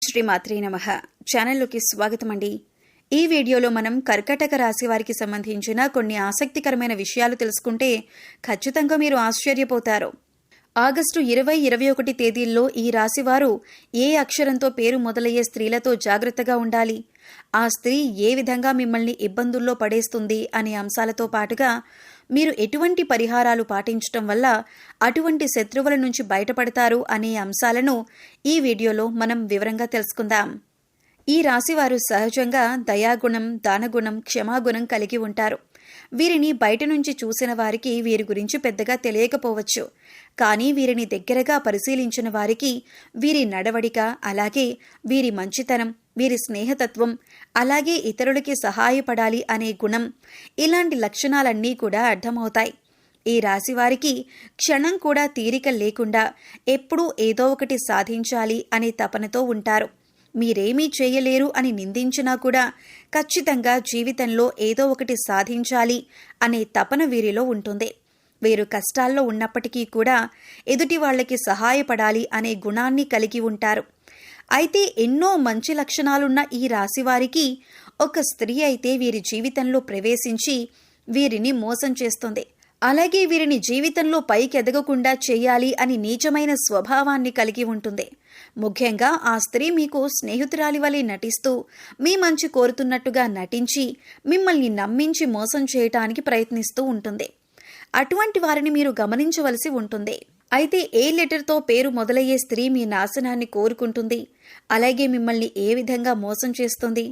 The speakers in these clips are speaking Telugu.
శ్రీమాత్రే నమః. ఛానల్లోకి స్వాగతం అండి. ఈ వీడియోలో మనం కర్కాటక రాశి వారికి సంబంధించిన కొన్ని ఆసక్తికరమైన విషయాలు తెలుసుకుంటే ఖచ్చితంగా మీరు ఆశ్చర్యపోతారు. ఆగస్టు 20-21 తేదీల్లో ఈ రాశివారు ఏ అక్షరంతో పేరు మొదలయ్యే స్త్రీలతో జాగ్రత్తగా ఉండాలి, ఆ స్త్రీ ఏ విధంగా మిమ్మల్ని ఇబ్బందుల్లో పడేస్తుంది అనే అంశాలతో పాటుగా మీరు ఎటువంటి పరిహారాలు పాటించటం వల్ల అటువంటి శత్రువుల నుంచి బయటపడతారు అనే అంశాలను ఈ వీడియోలో మనం వివరంగా తెలుసుకుందాం. ఈ రాశివారు సహజంగా దయాగుణం, దానగుణం, క్షమాగుణం కలిగి ఉంటారు. వీరిని బయట నుంచి చూసిన వారికి వీరి గురించి పెద్దగా తెలియకపోవచ్చు. కానీ వీరిని దగ్గరగా పరిశీలించిన వారికి వీరి నడవడిక, అలాగే వీరి మంచితనం, వీరి స్నేహతత్వం, అలాగే ఇతరులకి సహాయపడాలి అనే గుణం, ఇలాంటి లక్షణాలన్నీ కూడా అర్థమవుతాయి. ఈ రాశివారికి క్షణం కూడా తీరిక లేకుండా ఎప్పుడూ ఏదో ఒకటి సాధించాలి అనే తపనతో ఉంటారు. మీరేమీ చేయలేరు అని నిందించినా కూడా ఖచ్చితంగా జీవితంలో ఏదో ఒకటి సాధించాలి అనే తపన వీరిలో ఉంటుంది. వీరు కష్టాల్లో ఉన్నప్పటికీ కూడా ఎదుటి వాళ్ళకి సహాయపడాలి అనే గుణాన్ని కలిగి ఉంటారు. అయితే ఎన్నో మంచి లక్షణాలున్న ఈ రాశివారికి ఒక స్త్రీ అయితే వీరి జీవితంలో ప్రవేశించి వీరిని మోసం చేస్తుంది. అలాగే వీరిని జీవితంలో పైకి ఎదగకుండా చేయాలి అని నీచమైన స్వభావాన్ని కలిగి ఉంటుంది. ముఖ్యంగా ఆ స్త్రీ మీకు స్నేహితురాలి వలె నటిస్తూ మీ మంచి కోరుతున్నట్టుగా నటించి మిమ్మల్ని నమ్మించి మోసం చేయటానికి ప్రయత్నిస్తూ ఉంటుంది. అటువంటి వారిని మీరు గమనించవలసి ఉంటుంది. అయితే ఏ లెటర్తో పేరు మొదలయ్యే స్త్రీ మీ నాశనాన్ని కోరుకుంటుంది, అలాగే మిమ్మల్ని ఏ విధంగా మోసం చేస్తుంది,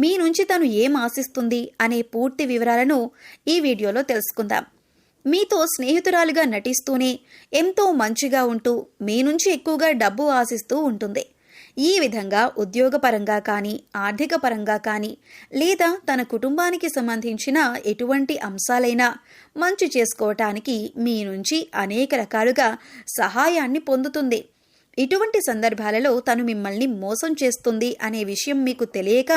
మీ నుంచి తను ఏం ఆశిస్తుంది అనే పూర్తి వివరాలను ఈ వీడియోలో తెలుసుకుందాం. మీతో స్నేహితురాలుగా నటిస్తూనే ఎంతో మంచిగా ఉంటూ మీ నుంచి ఎక్కువగా డబ్బు ఆశిస్తూ ఉంటుంది. ఈ విధంగా ఉద్యోగపరంగా కానీ, ఆర్థిక పరంగా కానీ, లేదా తన కుటుంబానికి సంబంధించిన ఎటువంటి అంశాలైనా మంచి చేసుకోవటానికి మీ నుంచి అనేక రకాలుగా సహాయాన్ని పొందుతుంది. ఇటువంటి సందర్భాలలో తను మిమ్మల్ని మోసం చేస్తుంది అనే విషయం మీకు తెలియక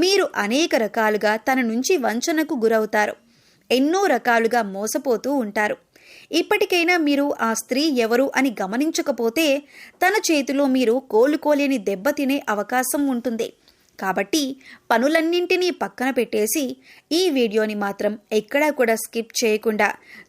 మీరు అనేక రకాలుగా తన నుంచి వంచనకు గురవుతారు. ఎన్నో రకాలుగా మోసపోతూ ఉంటారు. ఇప్పటికైనా మీరు ఆ స్త్రీ ఎవరు అని గమనించకపోతే తన చేతిలో మీరు కోలుకోలేని దెబ్బతినే అవకాశం ఉంటుంది. కాబట్టి పనులన్నింటినీ పక్కన పెట్టేసి ఈ వీడియోని మాత్రం ఎక్కడా కూడా స్కిప్ చేయకుండా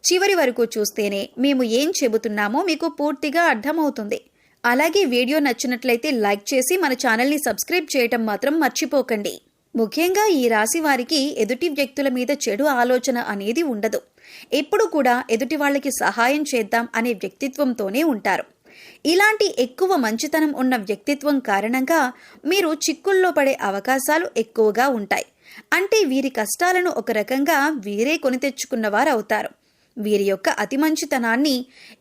చివరి వరకు చూస్తేనే మేము ఏం చెబుతున్నామో మీకు పూర్తిగా అర్థమవుతుంది. అలాగే వీడియో నచ్చినట్లయితే లైక్ చేసి మన ఛానల్ని సబ్స్క్రైబ్ చేయటం మాత్రం మర్చిపోకండి. ముఖ్యంగా ఈ రాశి వారికి ఎదుటి వ్యక్తుల మీద చెడు ఆలోచన అనేది ఉండదు. ఎప్పుడు కూడా ఎదుటి వాళ్ళకి సహాయం చేద్దాం అనే వ్యక్తిత్వంతోనే ఉంటారు. ఇలాంటి ఎక్కువ మంచితనం ఉన్న వ్యక్తిత్వం కారణంగా మీరు చిక్కుల్లో పడే అవకాశాలు ఎక్కువగా ఉంటాయి. అంటే వీరి కష్టాలను ఒక రకంగా వీరే కొని తెచ్చుకున్నవారు అవుతారు. వీరి యొక్క అతి మంచితనాన్ని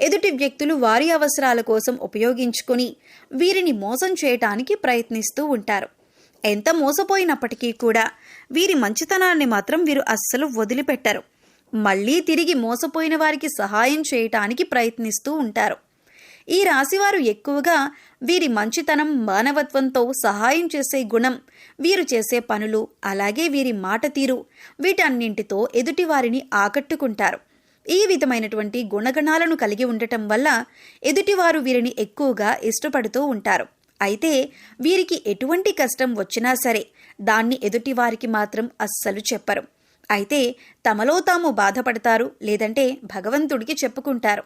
ఎదుటి వ్యక్తులు వారి అవసరాల కోసం ఉపయోగించుకొని వీరిని మోసం చేయటానికి ప్రయత్నిస్తూ ఉంటారు. ఎంత మోసపోయినప్పటికీ కూడా వీరి మంచితనాన్ని మాత్రం వీరు అస్సలు వదిలిపెట్టరు. మళ్ళీ తిరిగి మోసపోయిన వారికి సహాయం చేయటానికి ప్రయత్నిస్తూ ఉంటారు. ఈ రాశివారు ఎక్కువగా వీరి మంచితనం, మానవత్వంతో సహాయం చేసే గుణం, వీరు చేసే పనులు, అలాగే వీరి మాట తీరు, వీటన్నింటితో ఎదుటి వారిని ఆకట్టుకుంటారు. ఈ విధమైనటువంటి గుణగణాలను కలిగి ఉండటం వల్ల ఎదుటివారు వీరిని ఎక్కువగా ఇష్టపడుతూ ఉంటారు. అయితే వీరికి ఎటువంటి కష్టం వచ్చినా సరే దాన్ని ఎదుటివారికి మాత్రం అస్సలు చెప్పరు. అయితే తమలో తాము బాధపడతారు, లేదంటే భగవంతుడికి చెప్పుకుంటారు.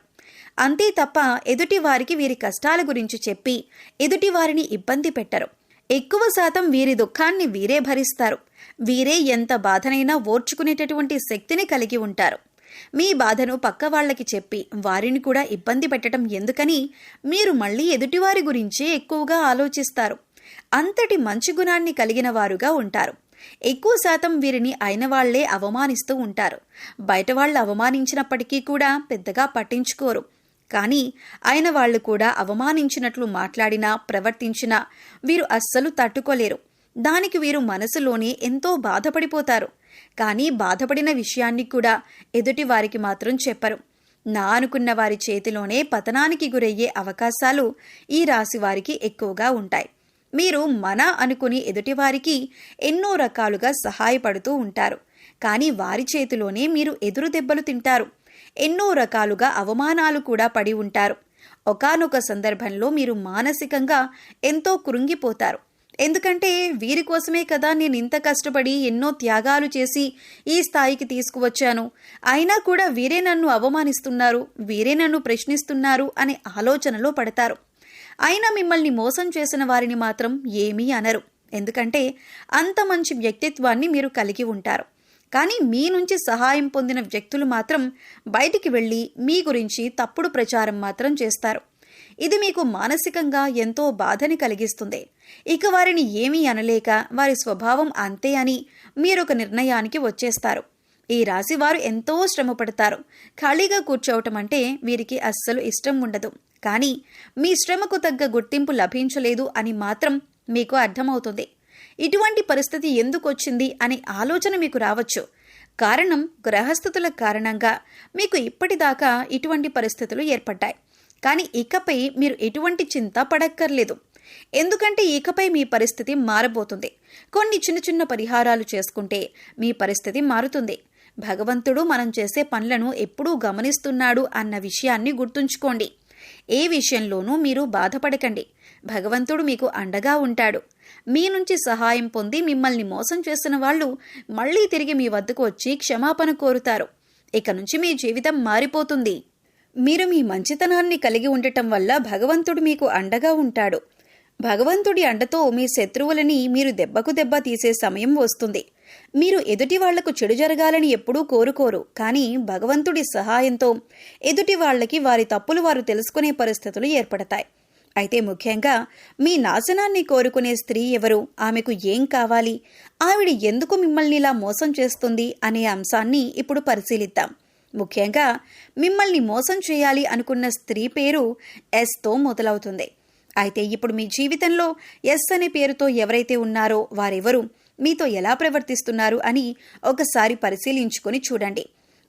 అంతే తప్ప ఎదుటివారికి వీరి కష్టాల గురించి చెప్పి ఎదుటివారిని ఇబ్బంది పెట్టరు. ఎక్కువ శాతం వీరి దుఃఖాన్ని వీరే భరిస్తారు. వీరే ఎంత బాధనైనా ఓర్చుకునేటటువంటి శక్తిని కలిగి ఉంటారు. మీ బాధను పక్క వాళ్ళకి చెప్పి వారిని కూడా ఇబ్బంది పెట్టడం ఎందుకని మీరు మళ్ళీ ఎదుటివారి గురించే ఎక్కువగా ఆలోచిస్తారు. అంతటి మంచి గుణాన్ని కలిగిన వారుగా ఉంటారు. ఎక్కువ శాతం వీరిని అయిన వాళ్లే అవమానిస్తూ ఉంటారు. బయట వాళ్ళు అవమానించినప్పటికీ కూడా పెద్దగా పట్టించుకోరు. కానీ అయిన వాళ్ళు కూడా అవమానించినట్లు మాట్లాడినా, ప్రవర్తించినా వీరు అస్సలు తట్టుకోలేరు. దానికి వీరు మనసులోనే ఎంతో బాధపడిపోతారు. కానీ బాధపడిన విషయాన్ని కూడా ఎదుటి వారికి మాత్రం చెప్పరు. నా అనుకున్న వారి చేతిలోనే పతనానికి గురయ్యే అవకాశాలు ఈ రాశి వారికి ఎక్కువగా ఉంటాయి. మీరు మన అనుకుని ఎదుటివారికి ఎన్నో రకాలుగా సహాయపడుతూ ఉంటారు. కానీ వారి చేతిలోనే మీరు ఎదురు దెబ్బలు తింటారు. ఎన్నో రకాలుగా అవమానాలు కూడా పడి ఉంటారు. ఒకానొక సందర్భంలో మీరు మానసికంగా ఎంతో కృంగిపోతారు. ఎందుకంటే వీరి కోసమే కదా నేను ఇంత కష్టపడి ఎన్నో త్యాగాలు చేసి ఈ స్థాయికి తీసుకువచ్చాను, అయినా కూడా వీరే నన్ను అవమానిస్తున్నారు, వీరే నన్ను ప్రశ్నిస్తున్నారు అనే ఆలోచనలో పడతారు. అయినా మిమ్మల్ని మోసం చేసిన వారిని మాత్రం ఏమీ అనరు. ఎందుకంటే అంత మంచి వ్యక్తిత్వాన్ని మీరు కలిగి ఉంటారు. కానీ మీ నుంచి సహాయం పొందిన వ్యక్తులు మాత్రం బయటికి వెళ్ళి మీ గురించి తప్పుడు ప్రచారం మాత్రం చేస్తారు. ఇది మీకు మానసికంగా ఎంతో బాధని కలిగిస్తుంది. ఇక వారిని ఏమీ అనలేక వారి స్వభావం అంతే అని మీరొక నిర్ణయానికి వచ్చేస్తారు. ఈ రాశి వారు ఎంతో శ్రమపడతారు. ఖాళీగా కూర్చోవటం అంటే వీరికి అస్సలు ఇష్టం ఉండదు. కానీ మీ శ్రమకు తగ్గ గుర్తింపు లభించలేదు అని మాత్రం మీకు అర్థమవుతుంది. ఇటువంటి పరిస్థితి ఎందుకు వచ్చింది అనే ఆలోచన మీకు రావచ్చు. కారణం గ్రహస్థితుల కారణంగా మీకు ఇప్పటిదాకా ఇటువంటి పరిస్థితులు ఏర్పడ్డాయి. కానీ ఇకపై మీరు ఎటువంటి చింత పడక్కర్లేదు. ఎందుకంటే ఇకపై మీ పరిస్థితి మారబోతుంది. కొన్ని చిన్న చిన్న పరిహారాలు చేసుకుంటే మీ పరిస్థితి మారుతుంది. భగవంతుడు మనం చేసే పనులను ఎప్పుడూ గమనిస్తున్నాడు అన్న విషయాన్ని గుర్తుంచుకోండి. ఏ విషయంలోనూ మీరు బాధపడకండి. భగవంతుడు మీకు అండగా ఉంటాడు. మీ నుంచి సహాయం పొంది మిమ్మల్ని మోసం చేసిన వాళ్ళు మళ్లీ తిరిగి మీ వద్దకు వచ్చి క్షమాపణ కోరుతారు. ఇక నుంచి మీ జీవితం మారిపోతుంది. మీరు మీ మంచితనాన్ని కలిగి ఉండటం వల్ల భగవంతుడు మీకు అండగా ఉంటాడు. భగవంతుడి అండతో మీ శత్రువులని మీరు దెబ్బకు దెబ్బ తీసే సమయం వస్తుంది. మీరు ఎదుటి వాళ్లకు చెడు జరగాలని ఎప్పుడూ కోరుకోరు. కానీ భగవంతుడి సహాయంతో ఎదుటి వాళ్లకి వారి తప్పులు వారు తెలుసుకునే పరిస్థితులు ఏర్పడతాయి. అయితే ముఖ్యంగా మీ నాశనాన్ని కోరుకునే స్త్రీ ఎవరు, ఆమెకు ఏం కావాలి, ఆవిడ ఎందుకు మిమ్మల్ని ఇలా మోసం చేస్తుంది అనే అంశాన్ని ఇప్పుడు పరిశీలిద్దాం. ముఖ్యంగా మిమ్మల్ని మోసం చేయాలి అనుకున్న స్త్రీ పేరు ఎస్తో మొదలవుతుంది. అయితే ఇప్పుడు మీ జీవితంలో ఎస్ అనే పేరుతో ఎవరైతే ఉన్నారో వారెవరు, మీతో ఎలా ప్రవర్తిస్తున్నారు అని ఒకసారి పరిశీలించుకొని చూడండి.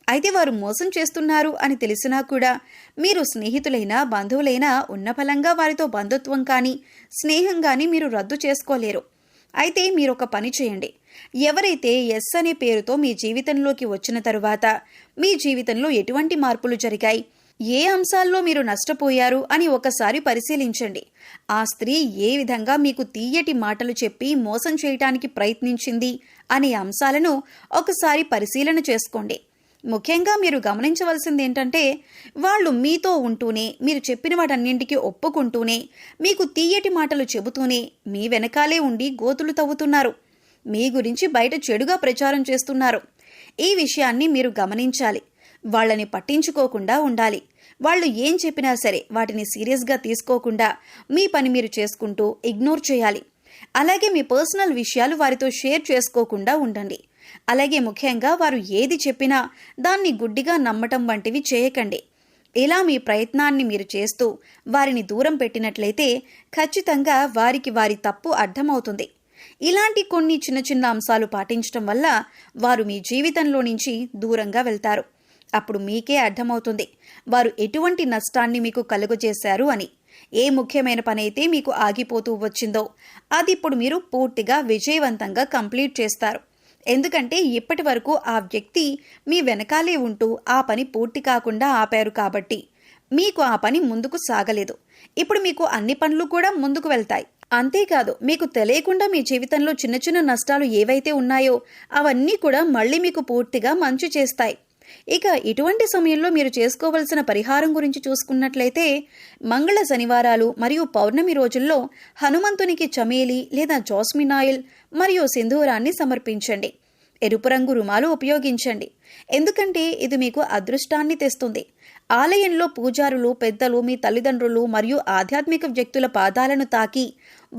అయితే వారు మోసం చేస్తున్నారు అని తెలిసినా కూడా మీరు స్నేహితులైనా బంధువులైనా ఉన్న ఫలంగా వారితో బంధుత్వం కానీ స్నేహం కానీ మీరు రద్దు చేసుకోలేరు. అయితే మీరు ఒక పని చేయండి. ఎవరైతే ఎస్ అనే పేరుతో మీ జీవితంలోకి వచ్చిన తరువాత మీ జీవితంలో ఎటువంటి మార్పులు జరిగాయి, ఏ అంశాల్లో మీరు నష్టపోయారు అని ఒకసారి పరిశీలించండి. ఆ స్త్రీ ఏ విధంగా మీకు తీయటి మాటలు చెప్పి మోసం చేయటానికి ప్రయత్నించింది అనే అంశాలను ఒకసారి పరిశీలన చేసుకోండి. ముఖ్యంగా మీరు గమనించవలసింది ఏంటంటే, వాళ్ళు మీతో ఉంటూనే, మీరు చెప్పిన వాటన్నింటికి ఒప్పుకుంటూనే, మీకు తీయటి మాటలు చెబుతూనే మీ వెనకాలే ఉండి గోతులు తవ్వుతున్నారు. మీ గురించి బయట చెడుగా ప్రచారం చేస్తున్నారు. ఈ విషయాన్ని మీరు గమనించాలి. వాళ్ళని పట్టించుకోకుండా ఉండాలి. వాళ్ళు ఏం చెప్పినా సరే వాటిని సీరియస్గా తీసుకోకుండా మీ పని మీరు చేసుకుంటూ ఇగ్నోర్ చేయాలి. అలాగే మీ పర్సనల్ విషయాలు వారితో షేర్ చేసుకోకుండా ఉండండి. అలాగే ముఖ్యంగా వారు ఏది చెప్పినా దాన్ని గుడ్డిగా నమ్మటం వంటివి చేయకండి. ఇలా మీ ప్రయత్నాన్ని మీరు చేస్తూ వారిని దూరం పెట్టినట్లయితే ఖచ్చితంగా వారికి వారి తప్పు అర్థమవుతుంది. ఇలాంటి కొన్ని చిన్న చిన్న అంశాలు పాటించడం వల్ల వారు మీ జీవితంలో నుంచి దూరంగా వెళ్తారు. అప్పుడు మీకే అర్థమవుతుంది వారు ఎటువంటి నష్టాన్ని మీకు కలుగజేశారు అని. ఏ ముఖ్యమైన పని అయితే మీకు ఆగిపోతూ వచ్చిందో అది ఇప్పుడు మీరు పూర్తిగా విజయవంతంగా కంప్లీట్ చేస్తారు. ఎందుకంటే ఇప్పటి వరకు ఆ వ్యక్తి మీ వెనకాలే ఉంటూ ఆ పని పూర్తి కాకుండా ఆపారు కాబట్టి మీకు ఆ పని ముందుకు సాగలేదు. ఇప్పుడు మీకు అన్ని పనులు కూడా ముందుకు వెళ్తాయి. అంతేకాదు, మీకు తెలియకుండా మీ జీవితంలో చిన్న చిన్న నష్టాలు ఏవైతే ఉన్నాయో అవన్నీ కూడా మళ్ళీ మీకు పూర్తిగా మంచి చేస్తాయి. ఇక ఇటువంటి సమయంలో మీరు చేసుకోవలసిన పరిహారం గురించి చూసుకున్నట్లయితే, మంగళ శనివారాలు మరియు పౌర్ణమి రోజుల్లో హనుమంతునికి చమేలి లేదా జాస్మిన్ ఆయిల్ మరియు సింధూరాన్ని సమర్పించండి. ఎరుపు రంగు రుమాలు ఉపయోగించండి. ఎందుకంటే ఇది మీకు అదృష్టాన్ని తెస్తుంది. ఆలయంలో పూజారులు పెద్దలు మీ తల్లిదండ్రులు మరియు ఆధ్యాత్మిక వ్యక్తుల పాదాలను తాకి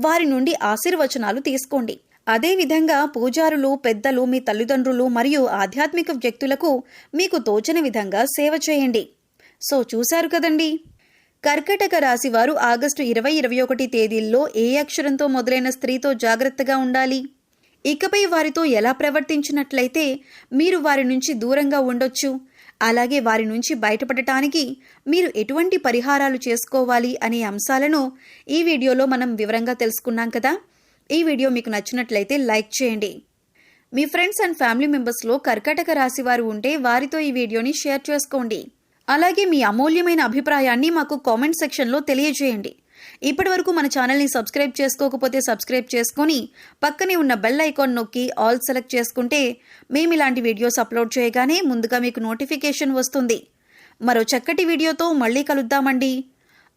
వారి నుండి ఆశీర్వచనాలు తీసుకోండి. అదేవిధంగా పూజారులు పెద్దలు మీ తల్లిదండ్రులు మరియు ఆధ్యాత్మిక వ్యక్తులకు మీకు తోచని విధంగా సేవ చేయండి. సో చూశారు కదండి, కర్కటక రాశి వారు ఆగస్టు 20-21 తేదీల్లో ఏ అక్షరంతో మొదలైన స్త్రీతో జాగ్రత్తగా ఉండాలి, ఇకపై వారితో ఎలా ప్రవర్తించినట్లయితే మీరు వారి నుంచి దూరంగా ఉండొచ్చు, అలాగే వారి నుంచి బయటపడటానికి మీరు ఎటువంటి పరిహారాలు చేసుకోవాలి అనే అంశాలను ఈ వీడియోలో మనం వివరంగా తెలుసుకున్నాం కదా. ఈ వీడియో మీకు నచ్చినట్లయితే లైక్ చేయండి. మీ ఫ్రెండ్స్ అండ్ ఫ్యామిలీ మెంబర్స్లో కర్కాటక రాశి వారు ఉంటే వారితో ఈ వీడియోని షేర్ చేసుకోండి. అలాగే మీ అమూల్యమైన అభిప్రాయాన్ని మాకు కామెంట్ సెక్షన్లో తెలియజేయండి. ఇప్పటివరకు మన ఛానల్ని సబ్స్క్రైబ్ చేసుకోకపోతే సబ్స్క్రైబ్ చేసుకొని పక్కనే ఉన్న బెల్ ఐకాన్ నొక్కి ఆల్ సెలెక్ట్ చేసుకుంటే మేము ఇలాంటి వీడియోస్ అప్లోడ్ చేయగానే ముందుగా మీకు నోటిఫికేషన్ వస్తుంది. మరో చక్కటి వీడియోతో మళ్ళీ కలుద్దామండి.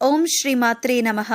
ఓం శ్రీ మాత్రే నమః.